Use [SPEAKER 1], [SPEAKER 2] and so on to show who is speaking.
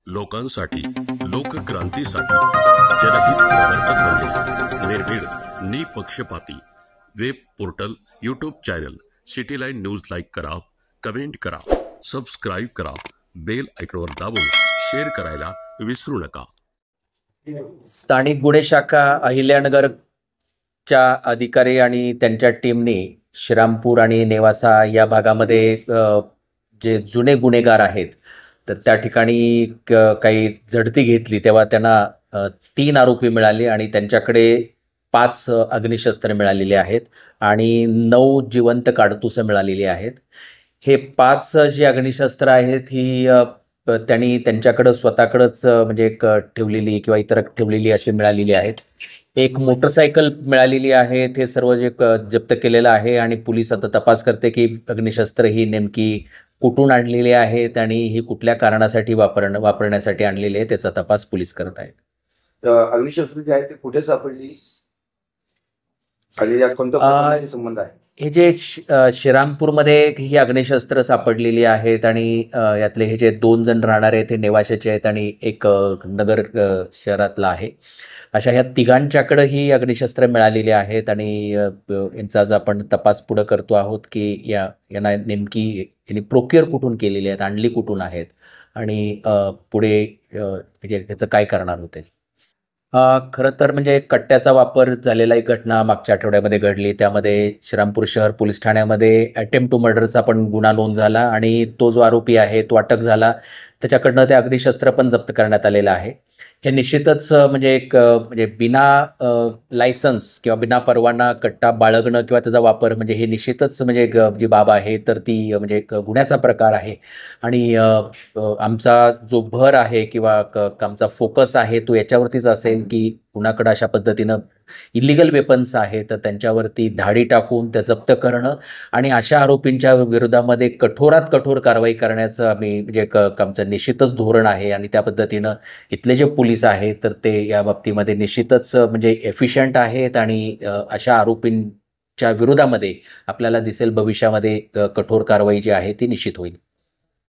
[SPEAKER 1] लोकांसाठी, लोकक्रांतीसाठी जनहित प्रवर्तक मंडळी, निर्भीड, निपक्षपाती web portal, YouTube channel city line news like करा, कमेंट करा, सबस्क्राईब करा, बेल आयकॉनवर दाबून शेअर करायला विसरू नका।
[SPEAKER 2] स्थानिक गुन्हे शाखा अहिल्यानगरच्या अधिकारी आणि त्यांच्या टीमने श्रीरामपूर आणि नेवासा या भागामध्ये जे जुने गुन्हेगार आहेत तर त्या ठिकाणी काही झडती घेतली तेव्हा त्यांना 3 आरोपी मिळाले आणि त्यांच्याकडे 5 अग्निशस्त्र मिळालेले आहेत आणि 9 जिवंत काडतुसं मिळालेली आहेत। हे 5 जी अग्निशस्त्र आहेत ही त्यांनी त्यांच्याकडे स्वतःकडेच म्हणजे एक ठेवलेली किंवा इतर ठेवलेली अशी मिळालेली आहेत। एक मोटरसायकल मिळालेली आहे, ते सर्व जे जप्त केलेलं आहे आणि पोलीस आता तपास करते की अग्निशस्त्र ही नेमकी कुठून आणलेली आहेत आणि ही कुठल्या कारणासाठी वापरण्यासाठी आणलेली आहे त्याचा तपास पोलीस करत आहेत।
[SPEAKER 3] अग्निशस्त्र जे आहे ते कुठे सापडली आणि या कोणत्या संबंध आहे?
[SPEAKER 2] हे जे श्रीरामपूरमध्ये ही अग्निशस्त्र सापडलेली आहेत आणि यातले हे जे 2 जण राहणारे ते नेवाशाचे आहेत आणि एक नगर शहरातला आहे। अशा ह्या तिघांच्याकडे ही अग्निशस्त्र मिळालेली आहेत आणि यांचा आज आपण तपास पुढे करतो आहोत की यांना नेमकी यांनी प्रोक्युअर कुठून केलेली आहेत, आणली कुठून आहेत आणि पुढे म्हणजे याचं काय करणार होते। खरं तर म्हणजे कट्ट्याचा वापर झालेला एक घटना मागच्या आठवड्यामध्ये घडली, त्यामध्ये श्रीरामपूर शहर पोलीस ठाण्यामध्ये अटेम्प्ट टू मर्डरचा पण गुन्हा नोंद झाला आणि तो जो आरोपी आहे तो अटक झाला, त्याच्याकडनं ते अग्निशस्त्र पण जप्त करण्यात आलेलं आहे। हे निश्चितच म्हणजे एक म्हणजे बिना लायसन्स किंवा बिना परवाना कट्टा बाळगणं किंवा त्याचा वापर म्हणजे हे निश्चितच म्हणजे जी बाब आहे तर ती म्हणजे गुन्ह्याचा प्रकार आहे आणि आमचा जो भर आहे किंवा आमचा फोकस आहे तो याच्यावरतीच असेल की कुणाकडे अशा पद्धतीनं इलिगल वेपन्स आहेत तर त्यांच्यावरती धाडी टाकून त्या जप्त करणं आणि अशा आरोपींच्या विरोधामध्ये कठोरात कठोर कारवाई करण्याचं आम्ही म्हणजे आमचं निश्चितच धोरण आहे आणि त्या पद्धतीनं इथले जे पोलीस आहेत तर ते या बाबतीमध्ये निश्चितच म्हणजे एफिशियंट आहेत आणि अशा आरोपींच्या विरोधामध्ये आपल्याला दिसेल भविष्यामध्ये कठोर कारवाई जी आहे ती निश्चित होईल।